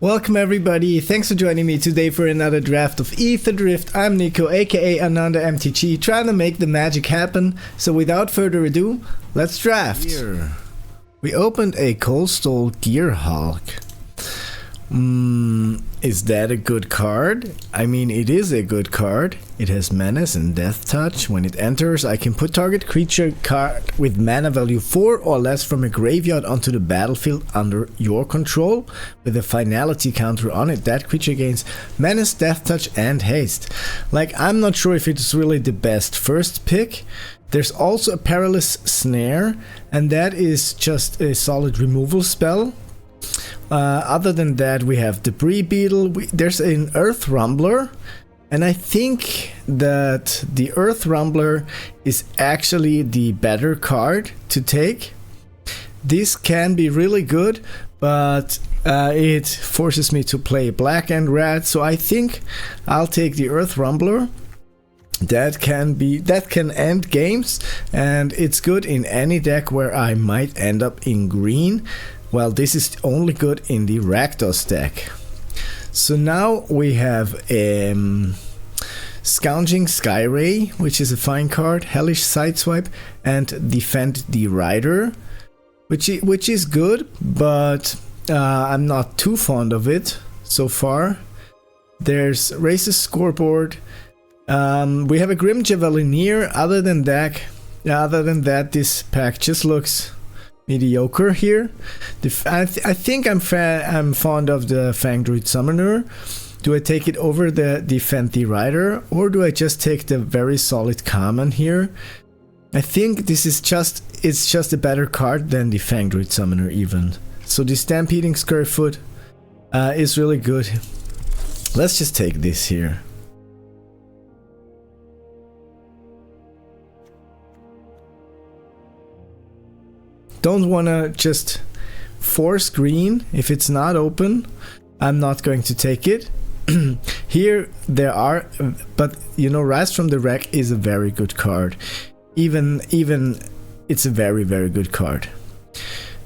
Welcome everybody, thanks for joining me today for another draft of Aetherdrift. I'm Nico, aka Ananda MTG, trying to make the magic happen. So without further ado, let's draft. Here. We opened a Coastal Gearhulk. Is that a good card? I mean, it is a good card. It has Menace and Death Touch. When it enters, I can put target creature card with mana value 4 or less from a graveyard onto the battlefield under your control with a finality counter on it. That creature gains Menace, Death Touch, and Haste. Like, I'm not sure if it's really the best first pick. There's also a Perilous Snare, and that is just a solid removal spell. Other than that, we have Debris Beetle. There's an Earth Rumbler, and I think that the Earth Rumbler is actually the better card to take. This can be really good, but it forces me to play black and red, so I think I'll take the Earth Rumbler. That can end games, and it's good in any deck where I might end up in green. Well, this is only good in the Rakdos deck. So now we have Scourging Skyray, which is a fine card, Hellish Sideswipe, and Defend the Rider, which is good, but I'm not too fond of it so far. There's Race's Scoreboard. We have a Grim Javelineer. Other than that, this pack just looks mediocre here. I think I'm fond of the Fangdruid Summoner. Do I take it over the Defend the Rider, or do I just take the very solid common here? I think this is just a better card than the Fangdruid Summoner even. So the Stampeding Scurryfoot is really good. Let's just take this here. Don't want to just force green. If it's not open, I'm not going to take it. Here there are, but you know, Rise from the Wreck is a very good card. Even it's a very good card.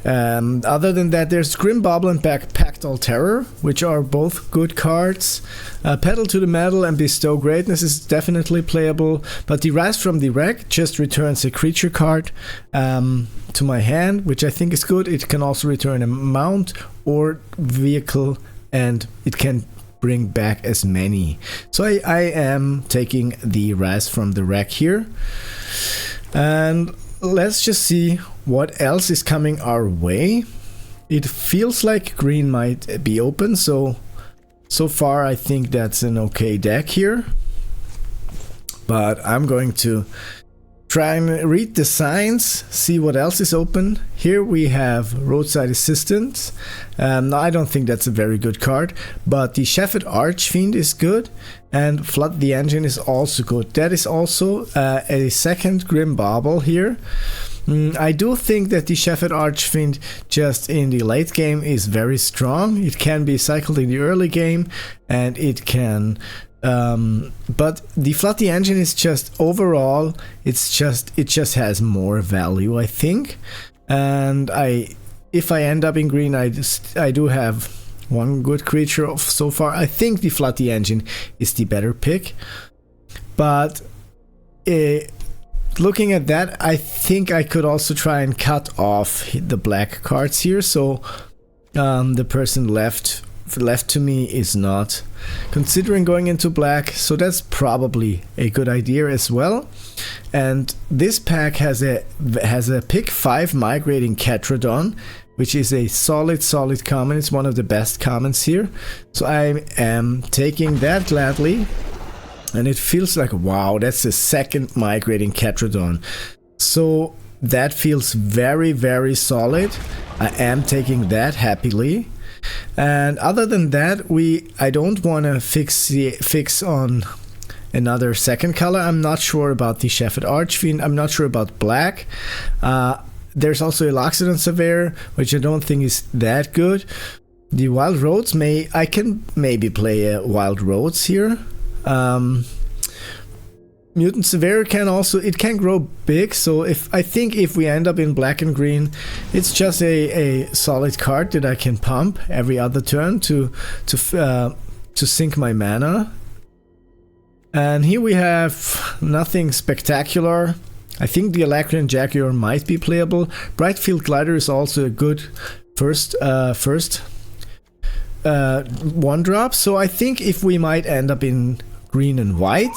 Other than that, there's Grim Bobble and Pactal Terror, which are both good cards. Pedal to the Metal and Bestow Greatness is definitely playable, but the Rise from the Wreck just returns a creature card to my hand, which I think is good. It can also return a mount or vehicle, and it can bring back as many. So I am taking the Rise from the Wreck here. And let's just see what else is coming our way. It feels like green might be open, so far I think that's an okay deck here. But I'm going to try and read the signs, see what else is open. Here we have Roadside Assistance. No, I don't think that's a very good card, but the Shepherd Archfiend is good, and Flood the Engine is also good. That is also a second Grim Bauble here. I do think that the Shepherd Archfiend just in the late game is very strong. It can be cycled in the early game, and it can but the Flood the Engine is just overall, it just has more value, I think. And if I end up in green, I do have one good creature so far. I think the Flood the Engine is the better pick, but looking at that, I think I could also try and cut off the black cards here, so the person left to me is not considering going into black, so that's probably a good idea as well. And this pack has a pick 5 Migrating Catrodon, which is a solid common. It's one of the best commons here, so I am taking that gladly. And it feels like, wow, that's the second Migrating Catrodon, so that feels very solid. I am taking that happily. And other than that, I don't want to fix on another second color. I'm not sure about the Shepherd Archfiend. I'm not sure about black. There's also a Loxodon Surveyor, which I don't think is that good. The Wild Roads, I can maybe play a Wild Roads here. Mutant Severe can also, it can grow big, so I think if we end up in black and green, it's just a solid card that I can pump every other turn to sink my mana. And here we have nothing spectacular. I think the Alacrian Jaguar might be playable. Brightfield Glider is also a good first one drop, so I think if we might end up in green and white,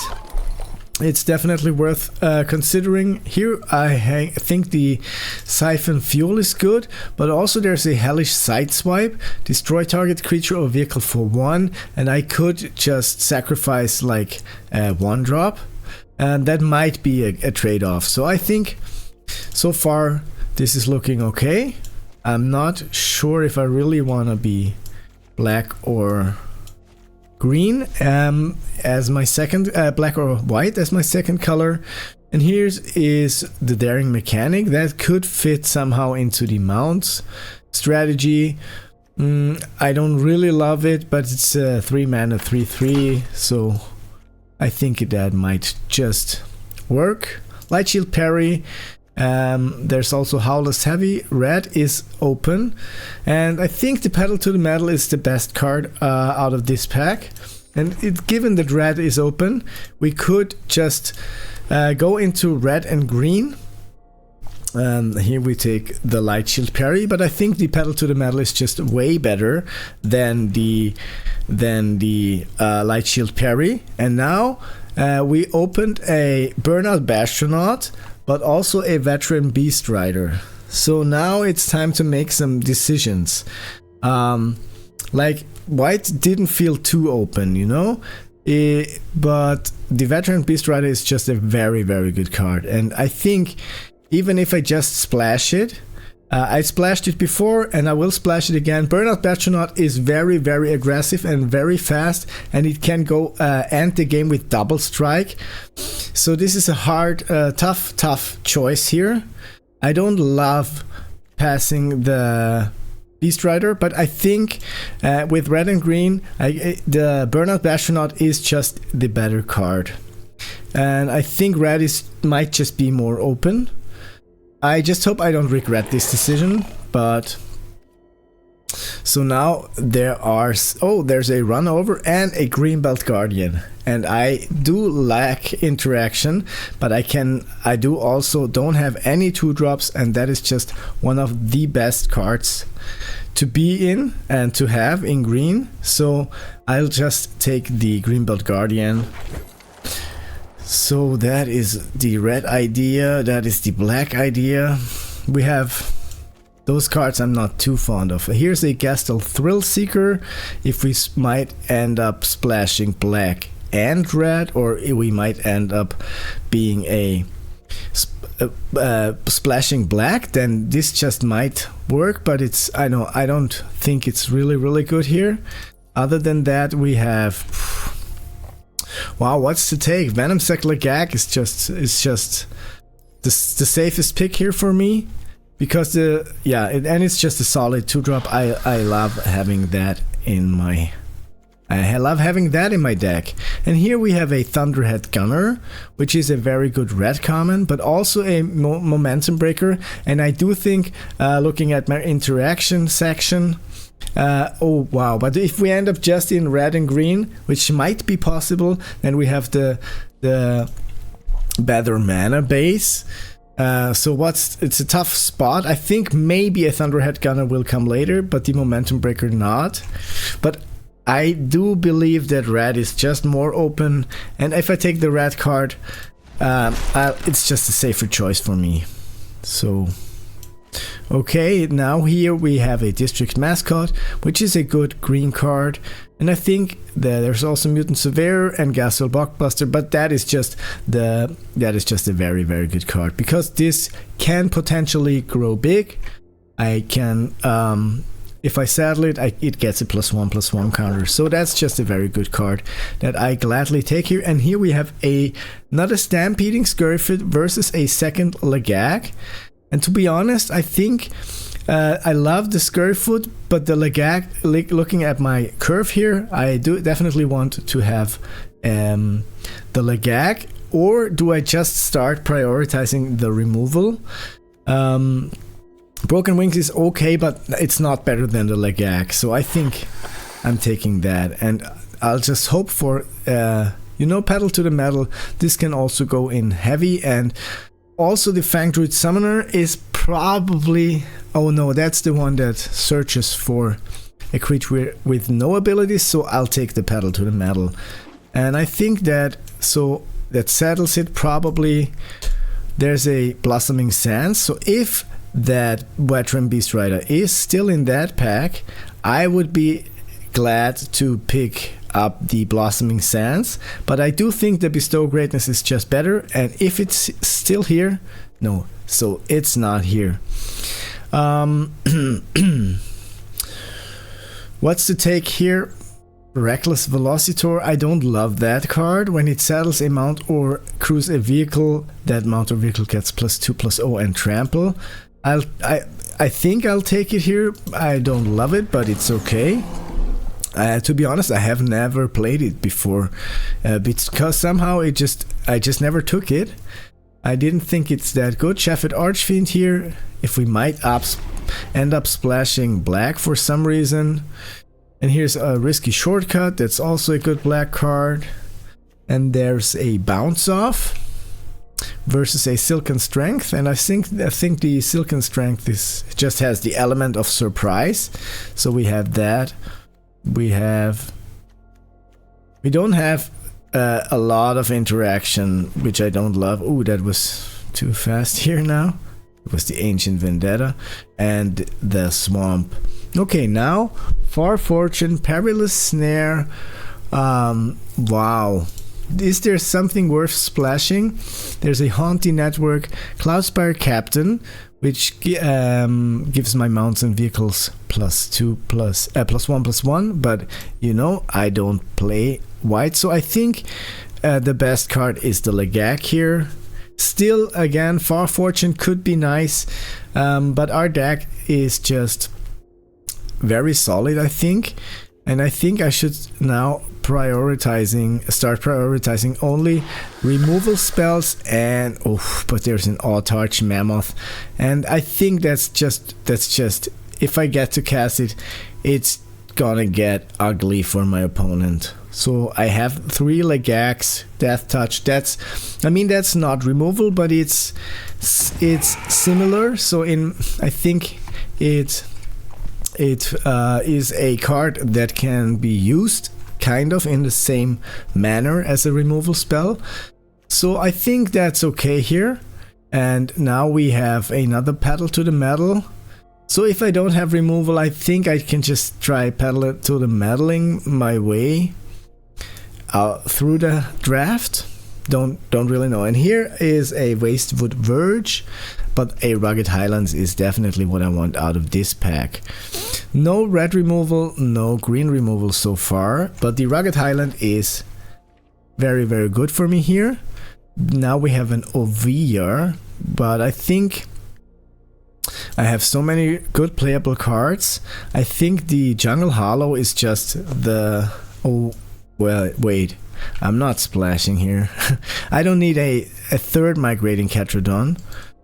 it's definitely worth considering. Here I think the Siphon Fuel is good, but also there's a Hellish Sideswipe, destroy target creature or vehicle for 1, and I could just sacrifice like a 1-drop, and that might be a trade-off. So I think so far this is looking okay. I'm not sure if I really want to be black or green as my second, black or white as my second color. And here's is the Daring Mechanic that could fit somehow into the mounts strategy. I don't really love it, but it's 3 mana 3/3, so I think that might just work. Light Shield Parry. There's also Howler's Heavy. Red is open, and I think the Pedal to the Metal is the best card out of this pack. And given that red is open, we could just go into red and green. Here we take the Light Shield Parry, but I think the Pedal to the Metal is just way better than the Light Shield Parry. And now we opened a Burnout Bastronaut, but also a Veteran Beast Rider. So now it's time to make some decisions. Like, white didn't feel too open, you know? But the Veteran Beast Rider is just a very, very good card. And I think even if I just splash it, I splashed it before and I will splash it again. Burnout Bastronaut is very, very aggressive and very fast, and it can go end the game with double strike. So this is a hard, tough choice here. I don't love passing the Beast Rider, but I think with red and green, the Burnout Bastronaut is just the better card. And I think red might just be more open. I just hope I don't regret this decision, but so now there's a Run Over and a Greenbelt Guardian, and I do lack interaction, but I do also don't have any 2-drops, and that is just one of the best cards to be in and to have in green. So I'll just take the Greenbelt Guardian. So that is the red idea, that is the black idea. We have those cards I'm not too fond of. Here's a Gastel Thrill Seeker. If we might end up splashing black and red, or we might end up being a splashing black, then this just might work, but I don't think it's really good here. Other than that, we have, wow, what's to take? Venomsec Lagak is just the safest pick here for me, because and it's just a solid 2-drop. I love having that in my deck. And here we have a Thunderhead Gunner, which is a very good red common, but also a momentum breaker. And I do think, looking at my interaction section, oh wow, but if we end up just in red and green, which might be possible, then we have the better mana base. So it's a tough spot. I think maybe a Thunderhead Gunner will come later, but the momentum breaker not. But I do believe that red is just more open, and if I take the red card, it's just a safer choice for me. So okay, now here we have a District Mascot, which is a good green card, and I think that there's also Mutant Surveyor and Gaswell Blockbuster, but that is just a very, very good card, because this can potentially grow big. I can if I saddle it, it gets a +1/+1 counter. So that's just a very good card that I gladly take here. And here we have another Stampeding Scurryfoot versus a second Lagak. And to be honest, I think I love the Scurryfoot, but the Lagak, looking at my curve here, I do definitely want to have the Lagak, or do I just start prioritizing the removal? Broken Wings is okay, but it's not better than the Lagak, so I think I'm taking that, and I'll just hope for, you know, Pedal to the Metal. This can also go in heavy, and also the Fang Druid Summoner is probably... Oh no, that's the one that searches for a creature with no abilities, so I'll take the Pedal to the Metal. And I think that, so that settles it probably. There's a Blossoming Sands, so if that Veteran Beast Rider is still in that pack, I would be glad to pick up the Blossoming Sands, but I do think the Bestow Greatness is just better, and if it's still here, no, so it's not here. What's the take here? Reckless Velocitor. I don't love that card. When it saddles a mount or crews a vehicle, that mount or vehicle gets +2/+0 and trample. I think I'll take it here. I don't love it, but it's okay. To be honest, I have never played it before, because somehow I just never took it. I didn't think it's that good. Shepherd Archfiend here, if we might end up splashing black for some reason. And here's a Risky Shortcut, that's also a good black card. And there's a Bounce Off versus a Silken Strength, and I think the Silken Strength just has the element of surprise. So we have that. We don't have a lot of interaction, which I don't love. Ooh, that was too fast here now. It was the Ancient Vendetta and the Swamp. Okay, now Far Fortune, Perilous Snare. Wow. Is there something worth splashing? There's a Haunty Network, Cloudspire Captain, which gives my mounts and vehicles +1/+1, but you know, I don't play white, so I think the best card is the Lagak here. Still, again, Far Fortune could be nice, but our deck is just very solid, I think, and I think I should now start prioritizing only removal spells, and but there's an Autarch Mammoth, and I think that's just if I get to cast it, it's gonna get ugly for my opponent. So I have 3 Lagaks, Death Touch. That's not removal, but it's similar. So I think it is a card that can be used kind of in the same manner as a removal spell. So I think that's okay here. And now we have another Pedal to the Metal. So if I don't have removal, I think I can just try Pedal to the Meddling my way through the draft. Don't really know. And here is a Wastewood Verge, but a Rugged Highlands is definitely what I want out of this pack. No red removal, no green removal so far, but the Rugged Highland is very, very good for me here. Now we have an Oviar, but I think I have so many good playable cards. I think the Jungle Hollow is just the... Oh, well, wait. I'm not splashing here. I don't need a third Migrating Catrodon.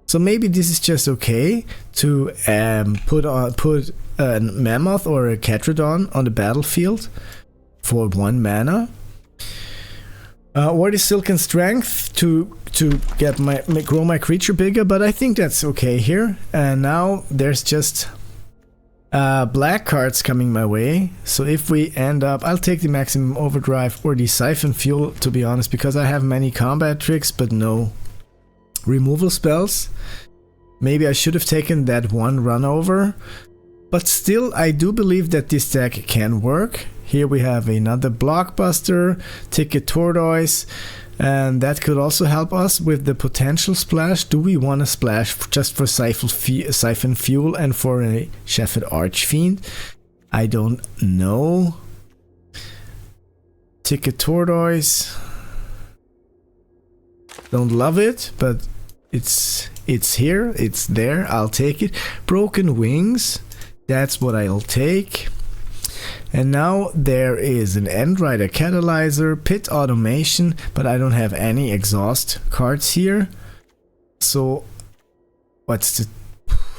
So maybe this is just okay to put a Mammoth or a Catrodon on the battlefield for 1 mana. Or the Silken Strength to get grow my creature bigger, but I think that's okay here. And now there's just black cards coming my way. So if we end up, I'll take the Maximum Overdrive or the Siphon Fuel, to be honest, because I have many combat tricks but no removal spells. Maybe I should have taken that one run over, but still I do believe that this deck can work. Here we have another Blockbuster, Ticket Tortoise, and that could also help us with the potential splash. Do we want to splash just for Siphon Fuel and for a Shepherd Archfiend? I don't know. Ticket Tortoise. Don't love it, but it's it's here, it's there, I'll take it. Broken Wings, that's what I'll take. And now there is an Endrider Catalyzer, Pit Automation, but I don't have any exhaust cards here. So what's the...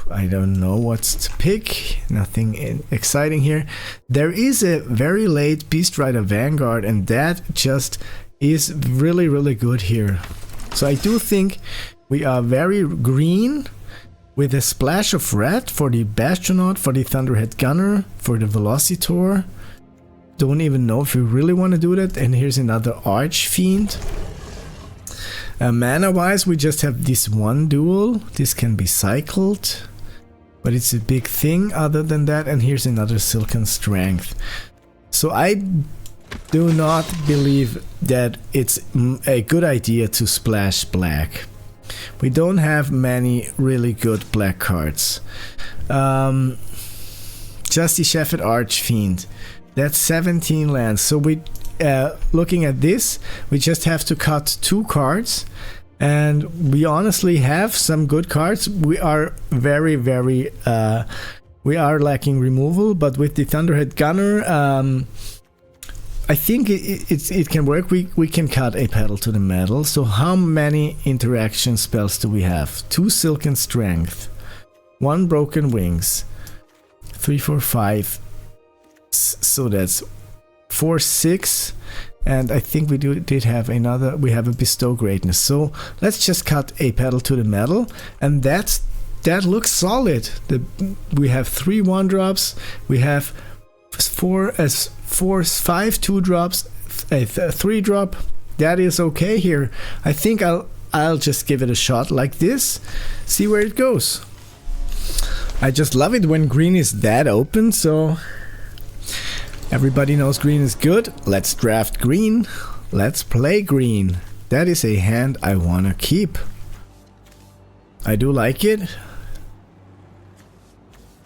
I don't know what's to pick. Nothing exciting here. There is a very late Beast Rider Vanguard, and that just is really, really good here. So I do think we are very green with a splash of red for the Bastronaut, for the Thunderhead Gunner, for the Velocitor. Don't even know if we really want to do that. And here's another Archfiend. Mana wise, we just have this one duel. This can be cycled, but it's a big thing other than that. And here's another Silken Strength. So I do not believe that it's a good idea to splash black. We don't have many really good black cards. Justy Shepherd Archfiend. That's 17 lands. So we looking at this, we just have to cut 2 cards, and we honestly have some good cards. We are very, very we are lacking removal, but with the Thunderhead Gunner, I think it can work. We can cut a Pedal to the Metal. So how many interaction spells do we have? 2 Silken Strength, 1 Broken Wings, 3, 4, 5. So that's 4, 6, and I think we did have another. We have a Bestow Greatness. So let's just cut a Pedal to the Metal, and that looks solid. We have 3 1-drops. We have 5 2-drops, a 3-drop. That is okay here. I think I'll just give it a shot like this. See where it goes. I just love it when green is that open. So. Everybody knows green is good. Let's draft green. Let's play green. That is a hand I want to keep. I do like it.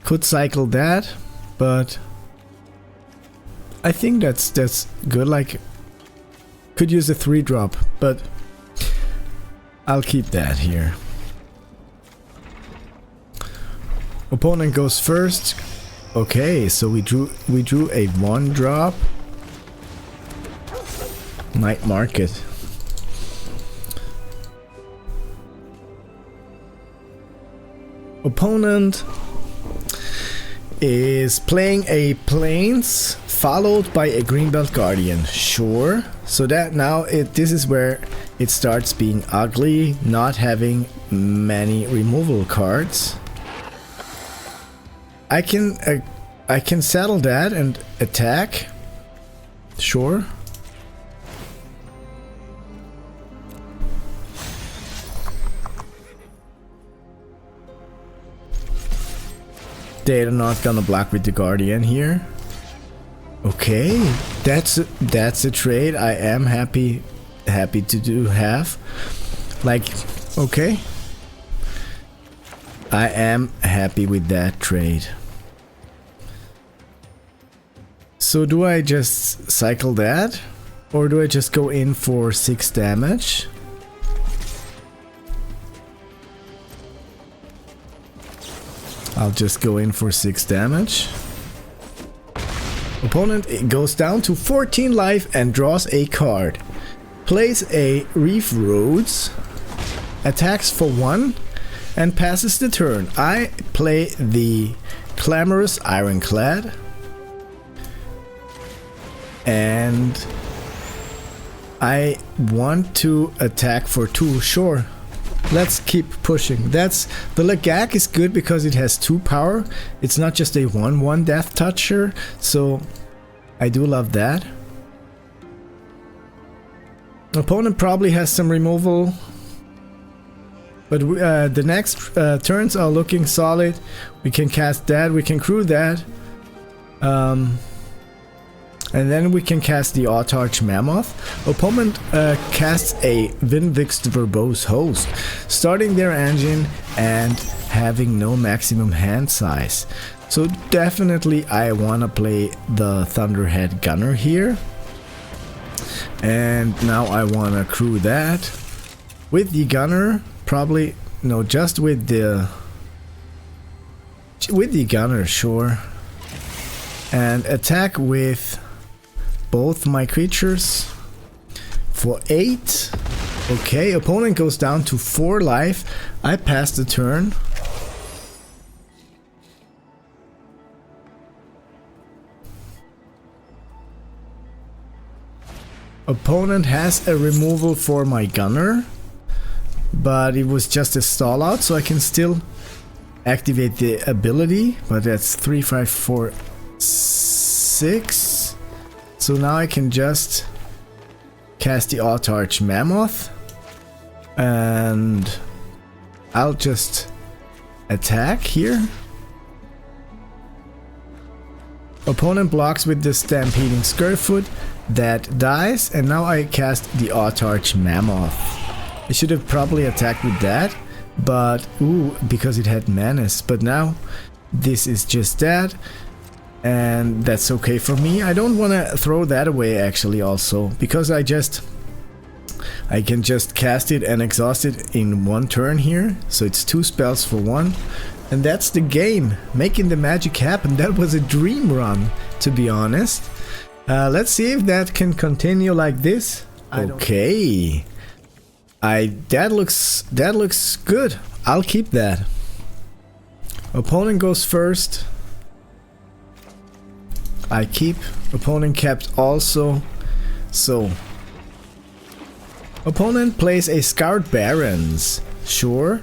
Could cycle that, but I think that's good. Like, could use a 3-drop, but I'll keep that here. Opponent goes first. Okay, so we drew a 1-drop. Night Market. Opponent is playing a Plains followed by a Greenbelt Guardian. Sure. So that now this is where it starts being ugly, not having many removal cards. I can settle that and attack. Sure. They're not gonna block with the Guardian here. Okay, that's a trade I am happy to have. Like, okay. I am happy with that trade. So do I just cycle that? Or do I just go in for 6 damage? I'll just go in for 6 damage. Opponent goes down to 14 life and draws a card. Plays a Reef Roads. Attacks for 1 and passes the turn. I play the Clamorous Ironclad. And I want to attack for 2. Sure. Let's keep pushing. The Lagak is good because it has 2 power. It's not just a 1/1 Death Toucher. So I do love that. Opponent probably has some removal. But the next turns are looking solid. We can cast that. We can crew that. And then we can cast the Autarch Mammoth. Opponent casts a Vinvixed Verbose Host, starting their engine and having no maximum hand size. So definitely I want to play the Thunderhead Gunner here. And now I want to crew that. With the Gunner, probably no, just with the gunner, sure. And attack with both my creatures for 8. Okay, opponent goes down to 4 life. I pass the turn. Opponent has a removal for my gunner, but it was just a stall out, so I can still activate the ability. But that's 3, 5, 4, 6. So now I can just cast the Aetherdrift Mammoth, and I'll just attack here. Opponent blocks with the Stampeding Skirtfoot. That dies, and now I cast the Aetherdrift Mammoth. I should have probably attacked with that, but ooh, because it had menace. But now this is just that, and that's okay for me. I don't want to throw that away actually, also because I can just cast it and exhaust it in one turn here, so it's 2 spells for 1. And that's the game, making the magic happen. That was a dream run, to be honest. Let's see if that can continue like this. Okay, that looks good. I'll keep that. Opponent goes first. I keep. Opponent kept also. So opponent plays a Scarred Barrens. Sure.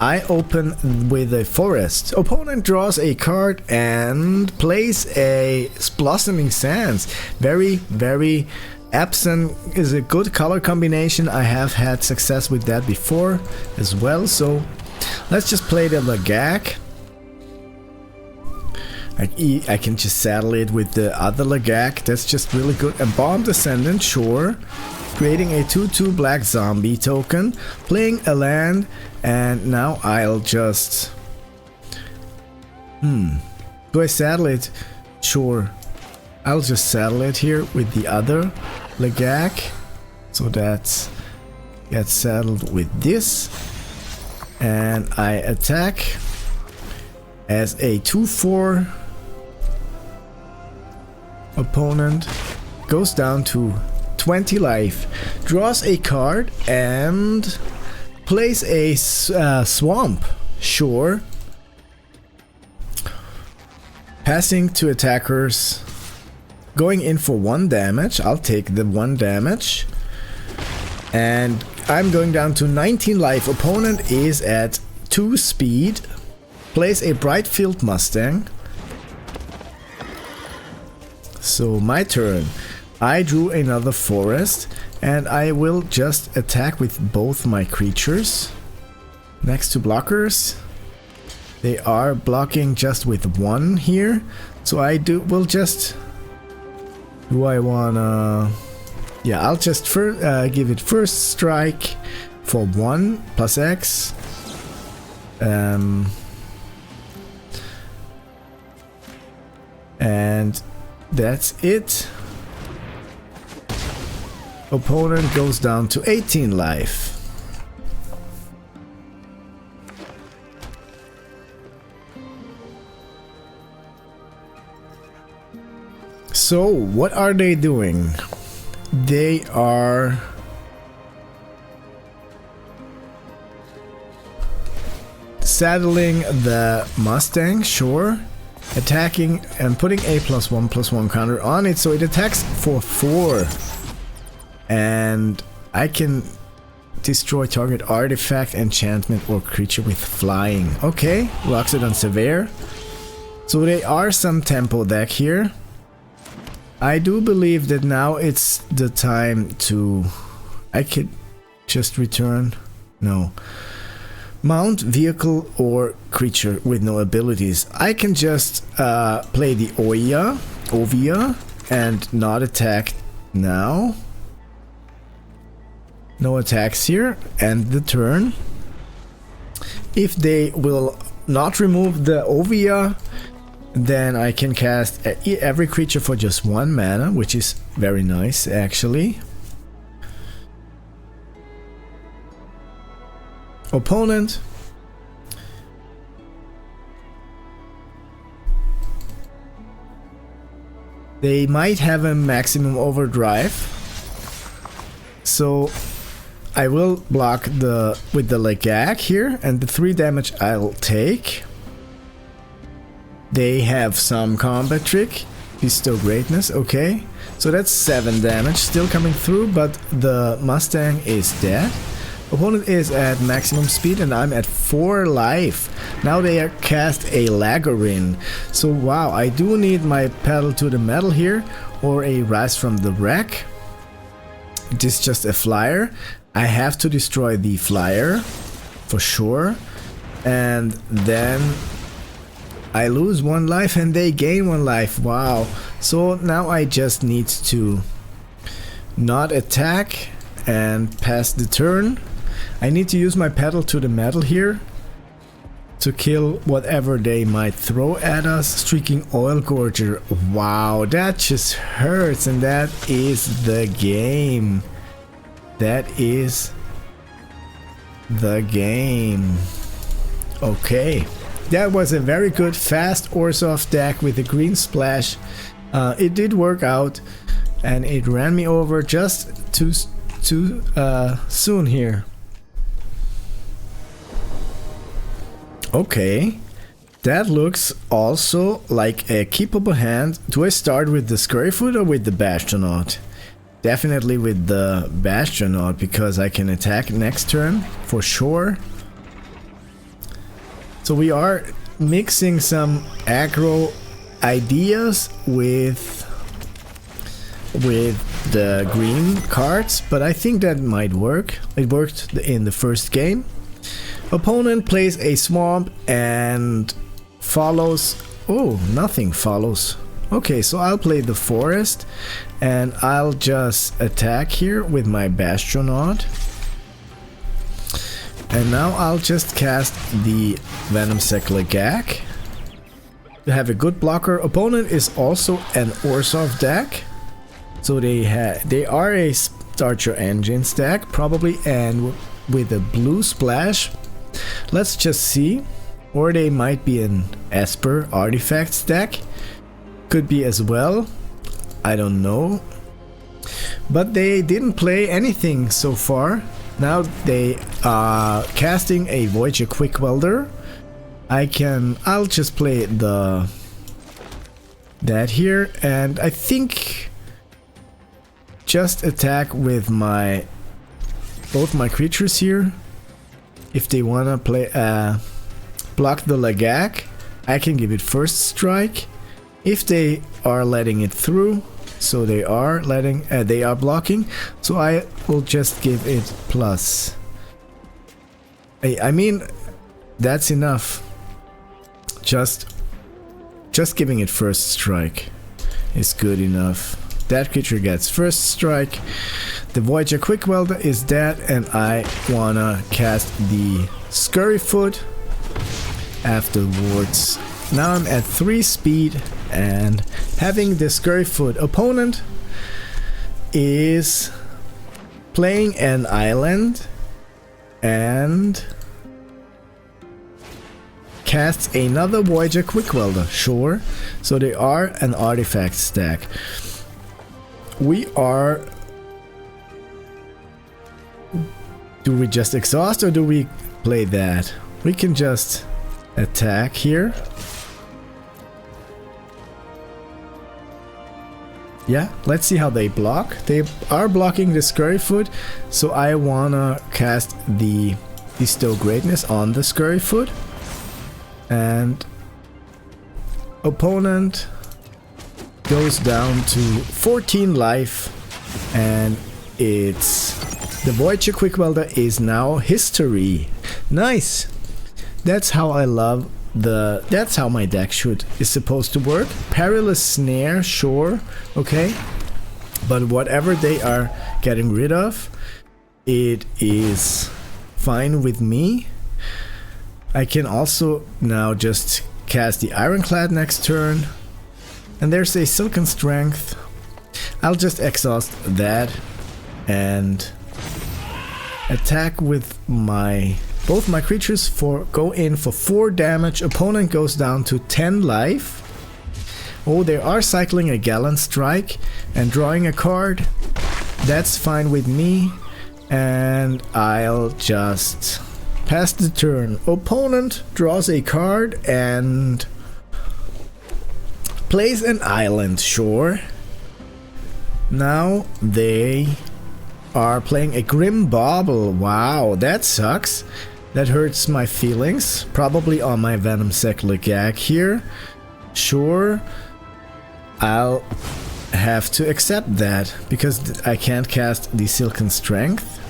I open with a forest. Opponent draws a card and plays a Blossoming Sands. Very, very absent is a good color combination. I have had success with that before as well. So let's just play the Lagak. I can just saddle it with the other Lagak. That's just really good. And Bomb Descendant, sure. Creating a 2/2 black zombie token, playing a land, and now I'll just... Do I saddle it? Sure. I'll just saddle it here with the other Lagak. So that gets saddled with this. And I attack as a 2/4. Opponent goes down to 20 life, draws a card and plays a swamp. Sure. Passing to attackers, going in for 1 damage. I'll take the 1 damage, and I'm going down to 19 life. Opponent is at 2 speed, plays a Brightfield Mustang. So my turn. I drew another forest, and I will just attack with both my creatures. Next to blockers, they are blocking just with 1 here, so will just... Do I wanna... Yeah, I'll just give it first strike for 1 plus X. And that's it. Opponent goes down to 18 life. So, what are they doing? They are saddling the Mustang, sure. Attacking and putting a +1/+1 counter on it, so it attacks for 4. And I can destroy target artifact, enchantment, or creature with flying. Okay, locks it on severe. So there are some tempo deck here. I do believe that now it's the time to... I could just return... No. Mount, vehicle, or creature with no abilities. I can just play the Ovia and not attack now. No attacks here, end the turn. If they will not remove the Ovia, then I can cast every creature for just 1 mana, which is very nice actually. Opponent They might have a maximum overdrive. So I will block with the Legag here, and the 3 damage I'll take. They have some combat trick. Bestow Greatness, okay. So that's 7 damage still coming through, but the Mustang is dead. Opponent is at maximum speed and I'm at 4 life. Now they are cast a Laggerin. So wow, I do need my Pedal to the Metal here, or a Rise from the Wreck. It is just a flyer. I have to destroy the flyer for sure, and then I lose 1 life and they gain 1 life. Wow. So now I just need to not attack and pass the turn. I need to use my Pedal to the Metal here to kill whatever they might throw at us. Streaking Oil Gorger. Wow, that just hurts, and that is the game. That is the game. Okay. That was a very good fast Orzhov deck with a green splash. It did work out, and it ran me over just too soon here. Okay, that looks also like a keepable hand. Do I start with the Scurryfoot or with the Bastronaut? Definitely with the Bastronaut, because I can attack next turn for sure. So we are mixing some aggro ideas with the green cards, but I think that might work. It worked in the first game. Opponent plays a Swamp and follows. Oh, nothing follows. Okay, so I'll play the Forest and I'll just attack here with my Bastronaut. And now I'll just cast the Venomsec Legag to have a good blocker. Opponent is also an Orzhov deck, so they are a Start Your Engines deck probably, and with a blue splash. Let's just see. Or they might be an Esper Artifacts deck. Could be as well. I don't know. But they didn't play anything so far. Now they are casting a Voyager Quick Welder. I'll just play that here, and I think just attack with both my creatures here. If they wanna play block the Legag, I can give it first strike. If they are letting it through, so they are blocking, so I will just give it plus. I mean, that's enough. Just giving it first strike is good enough. That creature gets first strike. The Voyager Quick Welder is dead, and I wanna cast the Scurryfoot afterwards. Now I'm at 3 speed and having the Scurryfoot. Opponent is playing an island and casts another Voyager Quick Welder. Sure. So they are an artifact stack. Do we just exhaust or do we play that? We can just attack here. Yeah, let's see how they block. They are blocking the Scurryfoot, so I wanna cast the Bestow Greatness on the Scurryfoot. And opponent goes down to 14 life, and the Voyager Quick Welder is now history. Nice. That's how I love that's how my deck is supposed to work. Perilous Snare, sure, okay, but whatever they are getting rid of, it is fine with me. I can also now just cast the Ironclad next turn, and there's a Silken Strength. I'll just exhaust that and attack with both my creatures go in for 4 damage. Opponent goes down to 10 life. Oh, they are cycling a Gallant Strike and drawing a card. That's fine with me. And I'll just pass the turn. Opponent draws a card and plays an island. Sure. Now they are playing a Grim Bauble. Wow, that sucks. That hurts my feelings. Probably on my Venom Secular Gag here. Sure. I'll have to accept that because I can't cast the Silken Strength.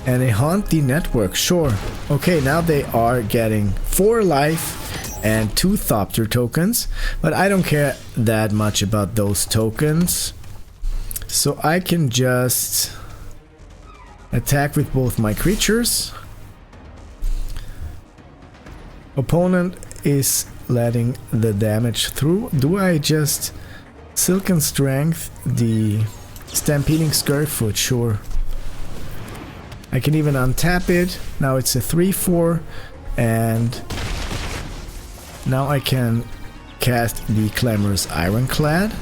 And they haunt the network, sure. Okay, now they are getting 4 life and 2 Thopter tokens, but I don't care that much about those tokens. So I can just attack with both my creatures. Opponent is letting the damage through. Do I just Silken Strength the Stampeding Scurryfoot? Sure. I can even untap it. Now it's a 3/4, and now I can cast the Clamorous Ironclad.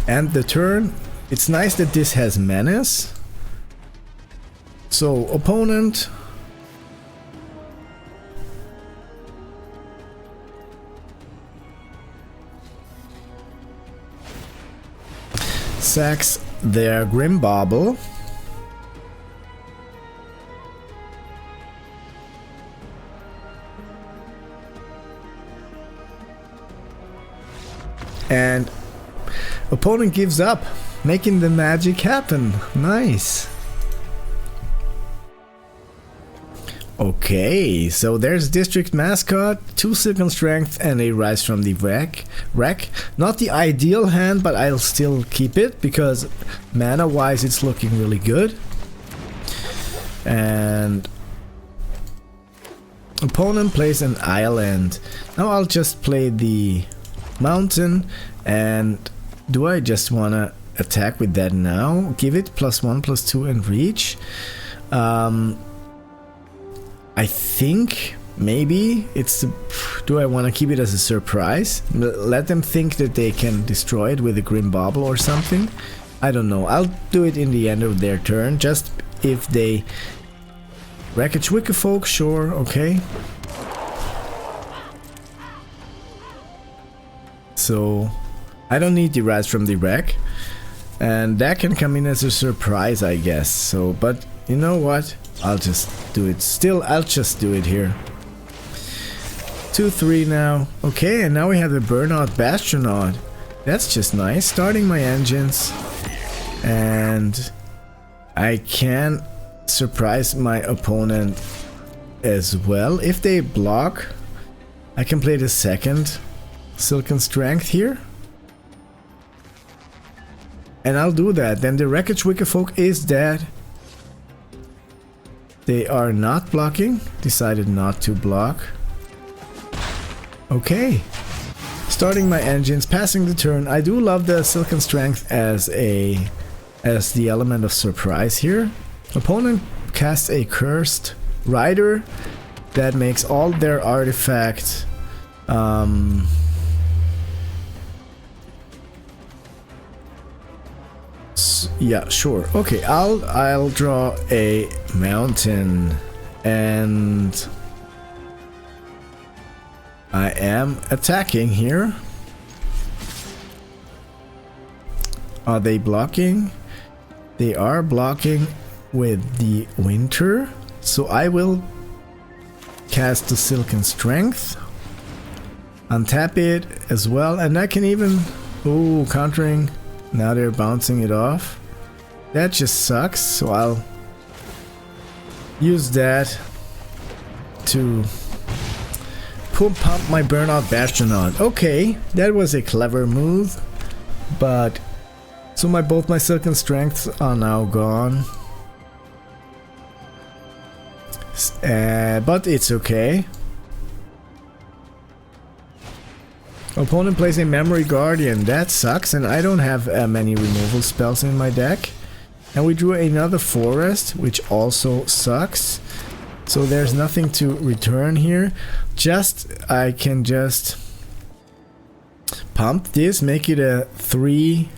And the turn, it's nice that this has Menace. So opponent sacks their Grim Bauble. And opponent gives up, making the magic happen. Nice. Okay, so there's District Mascot, 2 Silken Strength and a Rise from the Wreck. Not the ideal hand, but I'll still keep it because mana wise it's looking really good. And opponent plays an island. Now I'll just play the mountain. And do I just wanna attack with that now? Give it +1/+2 and reach. I think maybe it's the, do I want to keep it as a surprise? Let them think that they can destroy it with a Grim Bauble or something. I don't know. I'll do it in the end of their turn, just if they Wreckage Wickerfolk, sure, okay. So I don't need the Rise from the Wreck, and that can come in as a surprise, I guess. So, but you know what? I'll just do it. Still, I'll just do it here. 2/3 now. Okay, and now we have the Burnout Bastronaut. That's just nice. Starting my engines, and I can surprise my opponent as well. If they block, I can play the second Silken Strength here. And I'll do that. Then the Wreckage Wickerfolk is dead. They are not blocking. Decided not to block. Okay. Starting my engines, passing the turn. I do love the Silken Strength as the element of surprise here. Opponent casts a Cursed Rider that makes all their artifacts yeah, sure. Okay, I'll draw a mountain, and I am attacking here. Are they blocking? They are blocking with the Winter, so I will cast the Silken Strength, untap it as well, and I can even countering. Now they're bouncing it off. That just sucks, so I'll use that to pump my Burnout Bastronaut. Okay, that was a clever move, but so both my Silken Strengths are now gone. But it's okay. Opponent plays a Memory Guardian. That sucks, and I don't have many removal spells in my deck. And we drew another Forest, which also sucks. So there's nothing to return here. I can just pump this, make it a 3-1.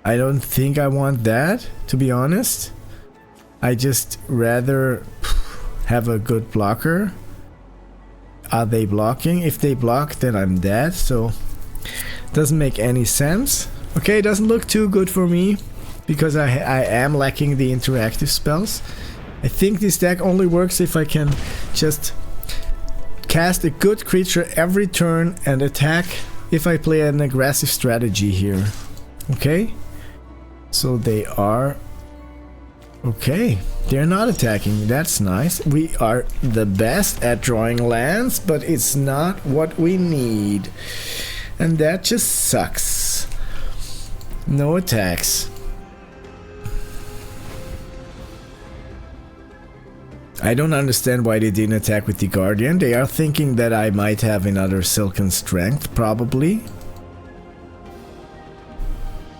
I don't think I want that, to be honest. I just rather have a good blocker. Are they blocking? If they block, then I'm dead, so doesn't make any sense. Okay, doesn't look too good for me because I am lacking the interactive spells. I think this deck only works if I can just cast a good creature every turn and attack if I play an aggressive strategy here. Okay, so they are okay, they're not attacking. That's nice. We are the best at drawing lands, but it's not what we need, and that just sucks. No attacks. I don't understand why they didn't attack with the Guardian. They are thinking that I might have another Silken Strength, probably.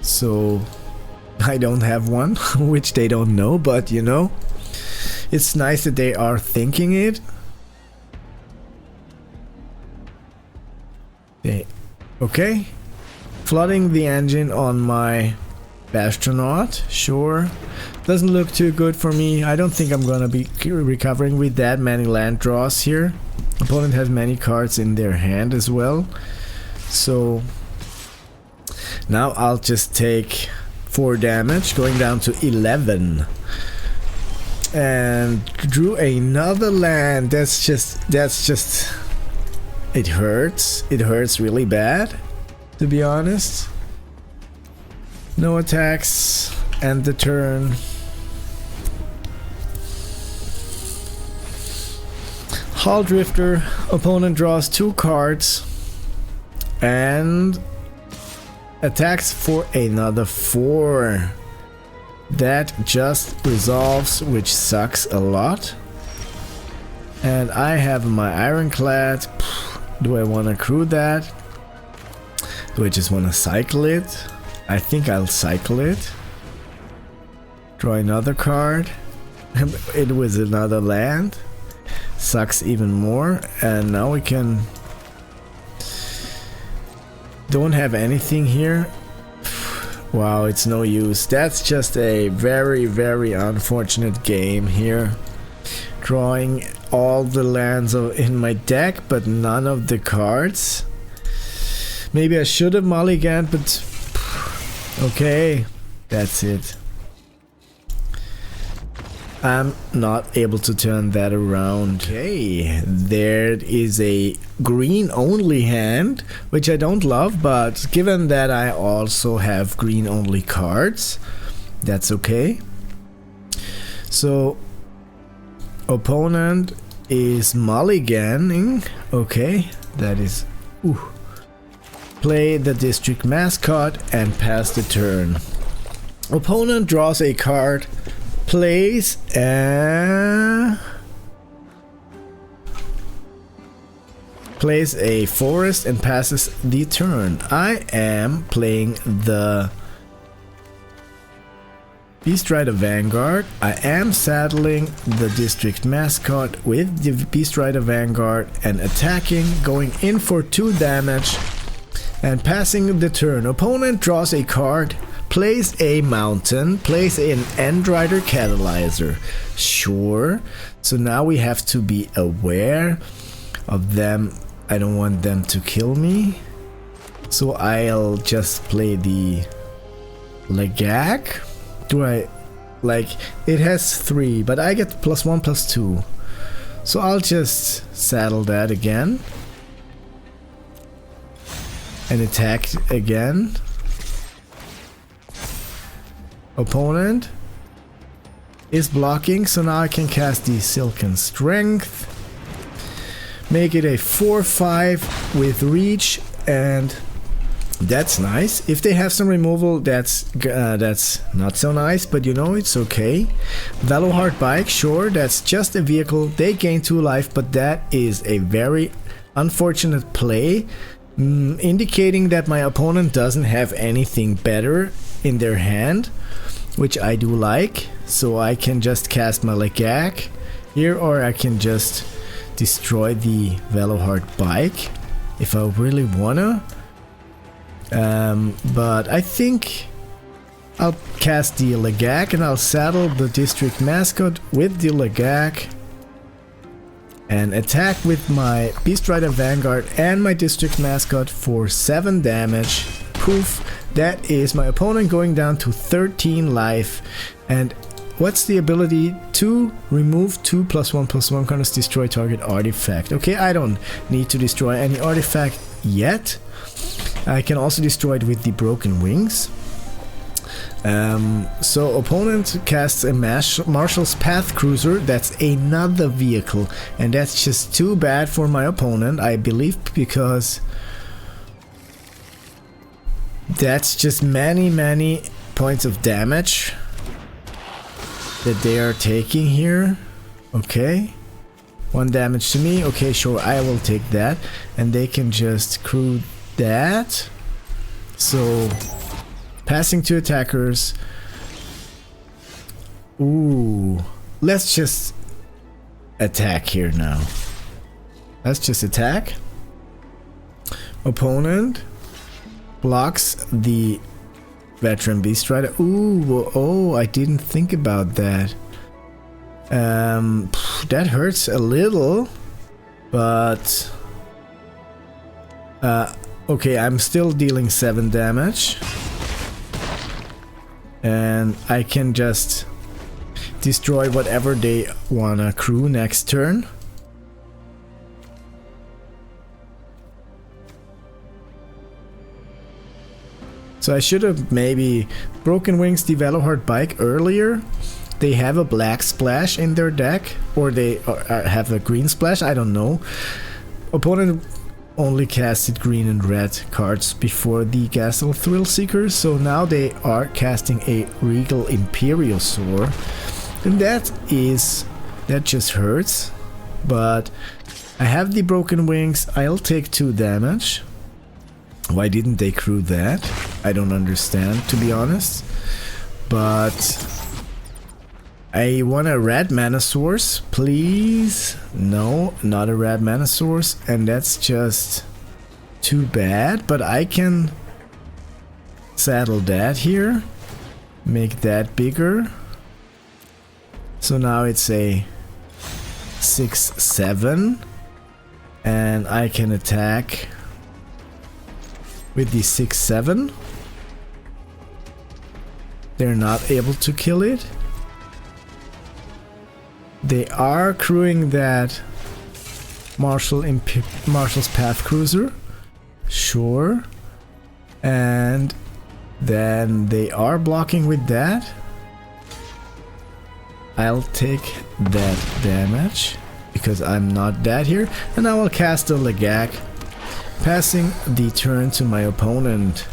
So I don't have one, which they don't know, but you know, it's nice that they are thinking it. Okay, flooding the engine on my Astronaut, sure. Doesn't look too good for me. I don't think I'm gonna be recovering with that many land draws here. Opponent has many cards in their hand as well. So now I'll just take 4 damage, going down to 11. And drew another land. That's just it hurts. It hurts really bad, to be honest. No attacks, end the turn. Hull Drifter, opponent draws 2 cards and attacks for another 4. That just resolves, which sucks a lot. And I have my Ironclad. Do I want to crew that? Do I just want to cycle it? I think I'll cycle it. Draw another card. It was another land. Sucks even more. And now we can... Don't have anything here. Wow, it's no use. That's just a very, very unfortunate game here. Drawing all the lands in my deck, but none of the cards. Maybe I should have mulliganed, but... Okay, that's it. I'm not able to turn that around. Okay, there is a green only hand, which I don't love, but given that I also have green only cards, that's okay. So, opponent is mulliganing. Okay, that is... Ooh. Play the district mascot and pass the turn. Opponent draws a card, plays a forest and passes the turn. I am playing the Beast Rider Vanguard. I am saddling the district mascot with the Beast Rider Vanguard and attacking, going in for 2 damage. And passing the turn, opponent draws a card, plays a mountain, plays an Endrider Catalyzer. Sure. So now we have to be aware of them. I don't want them to kill me. So I'll just play the Lagak. Do I... Like, it has 3, but I get +1/+2. So I'll just saddle that again. And attack again. Opponent is blocking, so now I can cast the Silken Strength. Make it a 4/5 with reach, and that's nice. If they have some removal, that's not so nice, but you know, it's okay. Velohard Bike, sure, that's just a vehicle. They gain 2 life, but that is a very unfortunate play. Indicating that my opponent doesn't have anything better in their hand, which I do like. So I can just cast my Lagak here, or I can just destroy the Velohard Bike. if I really wanna. But I think I'll cast the Lagak and I'll saddle the district mascot with the Lagak and attack with my Beast Rider Vanguard and my district mascot for 7 damage. Poof, that is my opponent going down to 13 life. And what's the ability to remove 2+1/+1 counters, destroy target artifact? Okay, I don't need to destroy any artifact yet. I can also destroy it with the Broken Wings. So opponent casts a Marshal's Path Cruiser. That's another vehicle, and that's just too bad for my opponent, I believe, because that's just many points of damage that they are taking here. Okay, 1 damage to me. Okay, sure, I will take that, and they can just crew that. So passing to attackers. Ooh, let's just attack here now. Let's just attack. Opponent blocks the Veteran Beast Rider. Ooh, oh, I didn't think about that. That hurts a little, but okay, I'm still dealing 7 damage. And I can just destroy whatever they wanna crew next turn. So I should have maybe Broken Wings Develohard Bike earlier. They have a black splash in their deck, or they have a green splash, I don't know. Opponent only casted green and red cards before the Gasol Thrill Seeker, so now they are casting a Regal Imperiosaur, and that just hurts. But I have the Broken Wings, I'll take 2 damage. Why didn't they crew that? I don't understand, to be honest. But I want a red mana source, please. No, not a red mana source, and that's just too bad. But I can saddle that here, make that bigger. So now it's a 6/7, and I can attack with the 6/7. They're not able to kill it. They are crewing that Marshal's Path Cruiser. Sure. And then they are blocking with that. I'll take that damage because I'm not dead here. And I will cast a Lagak, passing the turn to my opponent.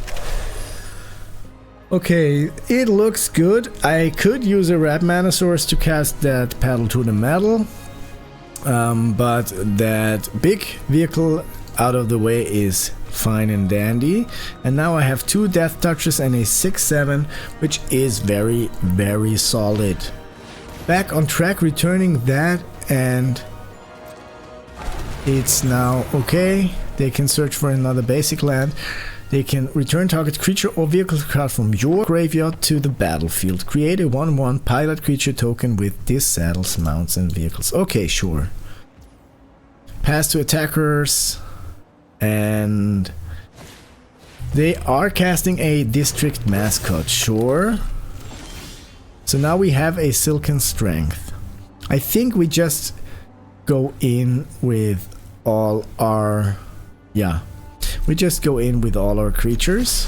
Okay, it looks good. I could use a red mana source to cast that Paddle to the Metal, but that big vehicle out of the way is fine and dandy. And now I have 2 Death Touches and a 6/7, which is very solid. Back on track, returning that, and it's now okay. They can search for another basic land. They can return target creature or vehicle card from your graveyard to the battlefield. Create a 1/1 pilot creature token with this saddles, mounts, and vehicles. Okay, sure. Pass to attackers. And they are casting a district mascot, sure. So now we have a Silken Strength. I think we just go in with all our... yeah. We just go in with all our creatures.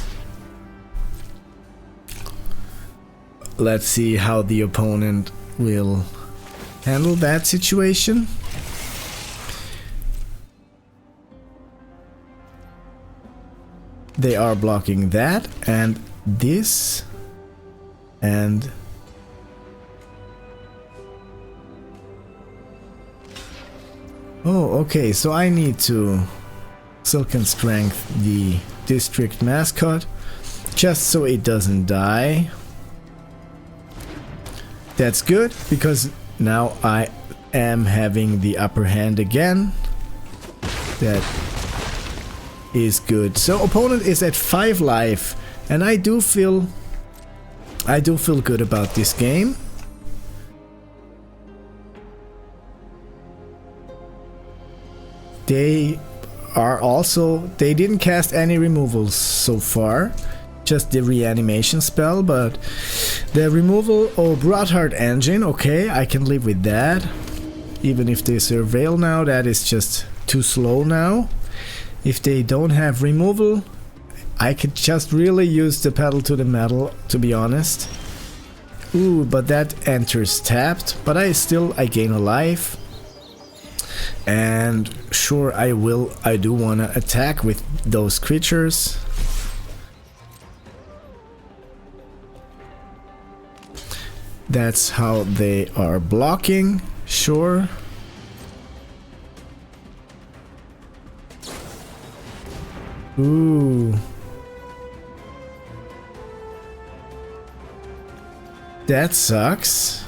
Let's see how the opponent will handle that situation. They are blocking that and this and oh, okay, so I need to Silken Strength the district mascot just so it doesn't die. That's good because now I am having the upper hand again. That is good. So opponent is at 5 life, and I do feel good about this game. They didn't cast any removals so far, just the reanimation spell, but the removal of Broadheart Engine, okay, I can live with that. Even if they surveil now, that is just too slow now. If they don't have removal, I could just really use the pedal to the metal, to be honest. Ooh, but that enters tapped, but I gain a life. And sure, I do want to attack with those creatures. That's how they are blocking, sure. Ooh. That sucks.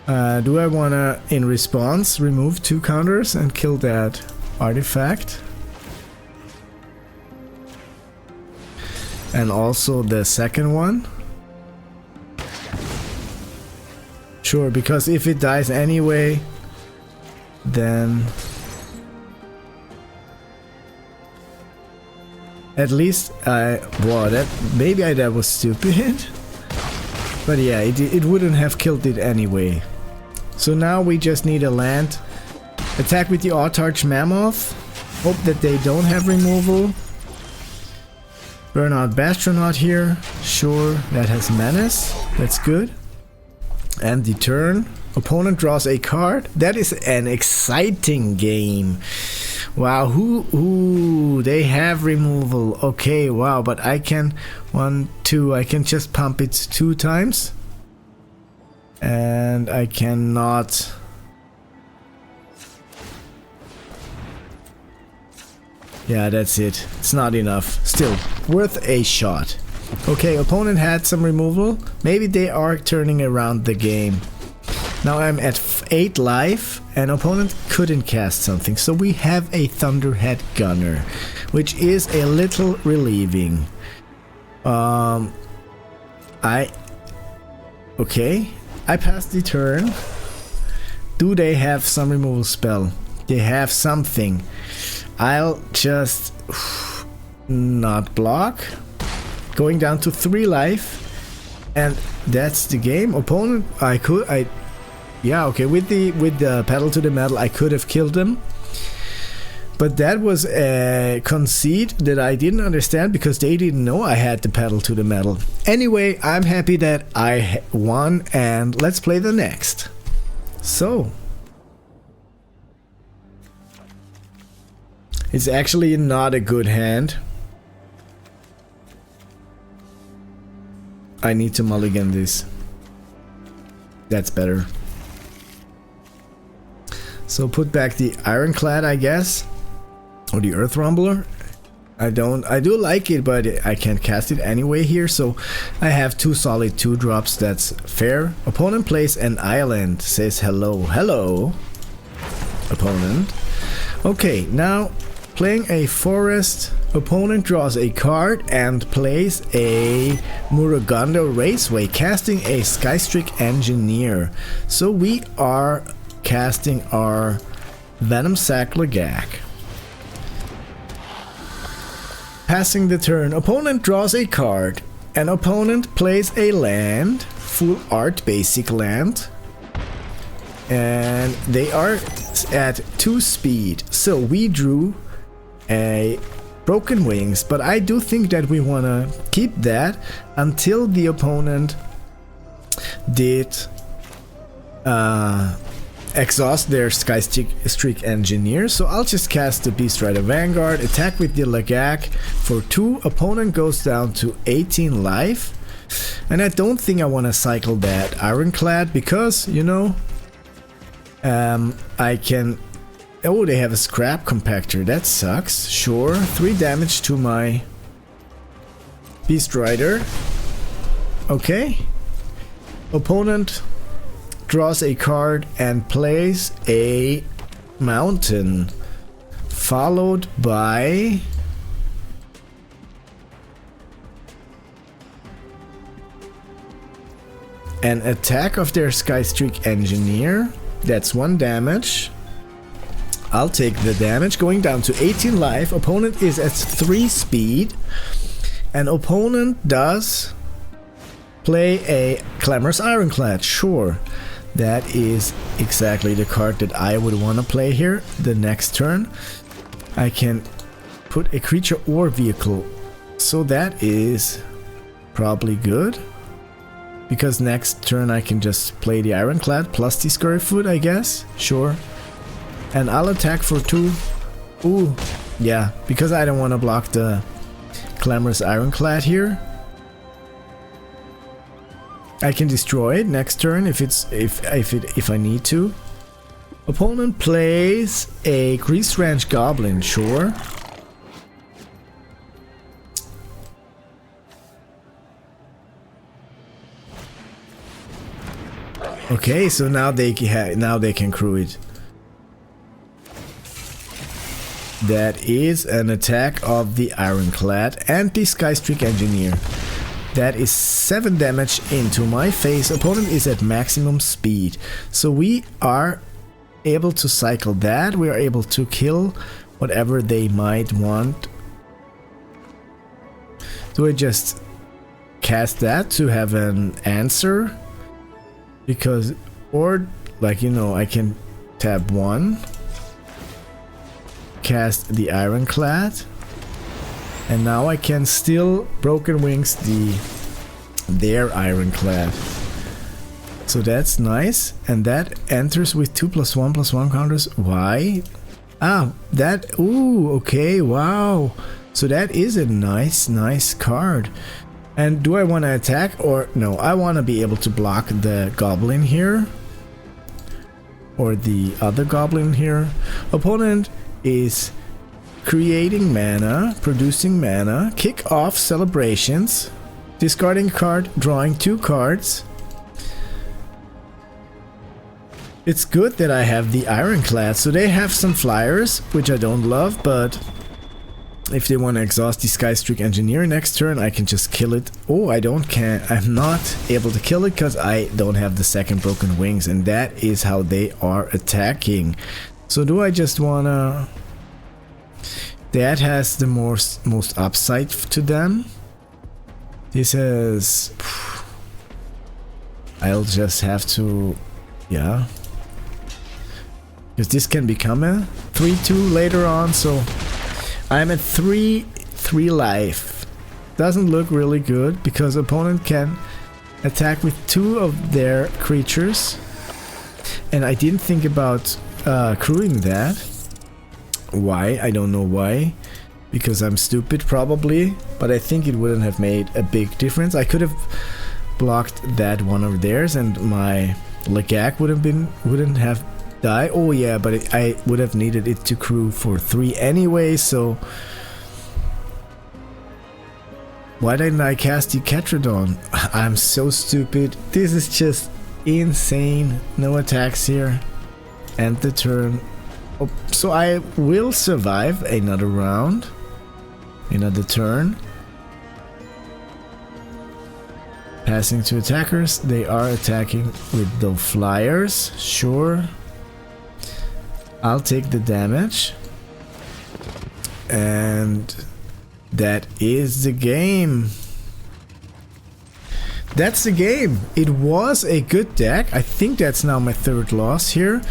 Do I wanna, in response, remove 2 counters and kill that artifact? And also the second one? Sure, because if it dies anyway, then at least that was stupid. But yeah, it wouldn't have killed it anyway. So now we just need a land. Attack with the Autarch Mammoth. Hope that they don't have removal. Burnout Bastronaut here. Sure, that has Menace. That's good. And the turn. Opponent draws a card. That is an exciting game. Wow, they have removal. Okay, wow, but I can I can just pump it 2 times. And I cannot. Yeah, that's it. It's not enough. Still, worth a shot. Okay, opponent had some removal. Maybe they are turning around the game. Now I'm at 8 life, and opponent couldn't cast something, so we have a Thunderhead Gunner, which is a little relieving. Okay, I passed the turn. Do they have some removal spell? They have something. I'll just not block. Going down to 3 life, and that's the game. Opponent, yeah, okay, with the pedal to the metal, I could have killed them. But that was a concede that I didn't understand because they didn't know I had the pedal to the metal. Anyway, I'm happy that I won, and let's play the next. So. It's actually not a good hand. I need to mulligan this. That's better. So put back the Ironclad, I guess, or the Earth Rumbler. I do like it, but I can't cast it anyway here, so I have 2 solid 2-drops. That's fair. Opponent plays an island, says hello. Hello, opponent. Okay, now playing a forest. Opponent draws a card and plays a Muruganda Raceway, casting a Skystreak Engineer. So we are casting our Venom Sac Lagak. Passing the turn, opponent draws a card, and opponent plays a land, full art basic land, and they are at 2 speed. So we drew a Broken Wings, but I do think that we want to keep that until the opponent did exhaust their Skystreak Engineer. So I'll just cast the Beast Rider Vanguard, attack with the Lagak for 2. Opponent goes down to 18 life, and I don't think I want to cycle that Ironclad because, you know, I can. Oh, they have a Scrap Compactor. That sucks. Sure. 3 damage to my Beast Rider. Okay. Opponent draws a card and plays a mountain. followed by an attack of their Skystreak Engineer. That's 1 damage. I'll take the damage. Going down to 18 life. Opponent is at 3 speed. And opponent does play a Clamorous Ironclad. Sure. That is exactly the card that I would want to play here. The next turn I can put a creature or vehicle. So that is probably good. Because next turn I can just play the Ironclad plus the Scurryfoot, I guess. Sure. And I'll attack for 2. Ooh. Yeah, because I don't want to block the Clamorous Ironclad here. I can destroy it next turn if I need to. Opponent plays a Grease Ranch Goblin, sure. Okay, so now they can crew it. That is an attack of the Ironclad and the Skystreak Engineer. That is 7 damage into my face. Opponent is at maximum speed. So we are able to cycle that. We are able to kill whatever they might want. Do I just cast that to have an answer? Because, or like, you know, I can tap 1. Cast the Ironclad. And now I can still Broken Wings their Ironclad. So that's nice. And that enters with 2+1/+1 counters. Why? Ah, that. Ooh, okay, wow. So that is a nice card. And do I want to attack or no? I want to be able to block the Goblin here. Or the other Goblin here. Opponent is creating mana, producing mana, kick off celebrations, discarding card, drawing 2 cards. It's good that I have the Ironclad, so they have some flyers, which I don't love, but if they want to exhaust the Skystreak Engineer next turn, I can just kill it. Oh, I'm not able to kill it because I don't have the second Broken Wings, and that is how they are attacking. So do I just wanna... That has the most upside to them. This has... I'll just have to... Yeah. Because this can become a 3/2 later on, so... I'm at 3 life. Doesn't look really good, because opponent can attack with 2 of their creatures. And I didn't think about crewing that. Why? I don't know why. Because I'm stupid probably, but I think it wouldn't have made a big difference. I could have blocked that one of theirs and my Lagak wouldn't have died. Oh yeah, but I would have needed it to crew for 3 anyway, so why didn't I cast the Ketradon? I'm so stupid. This is just insane. No attacks here. End the turn. Oh, so I will survive another round. Another turn. Passing to attackers. They are attacking with the flyers. Sure. I'll take the damage. And that is the game. That's the game. It was a good deck. I think that's now my 3rd loss here.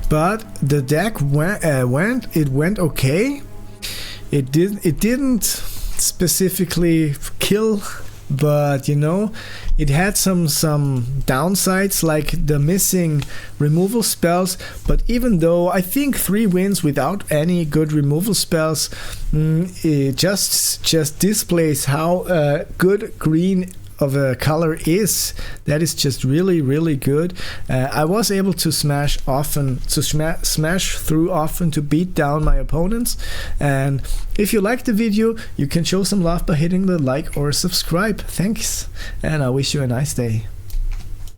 But the deck went okay. It didn't specifically kill, but you know, it had some downsides like the missing removal spells. But even though I think 3 wins without any good removal spells, it just displays how good green of a color is. That is just really good. I was able to smash through often to beat down my opponents. And if you liked the video, you can show some love by hitting the like or subscribe. Thanks, and I wish you a nice day.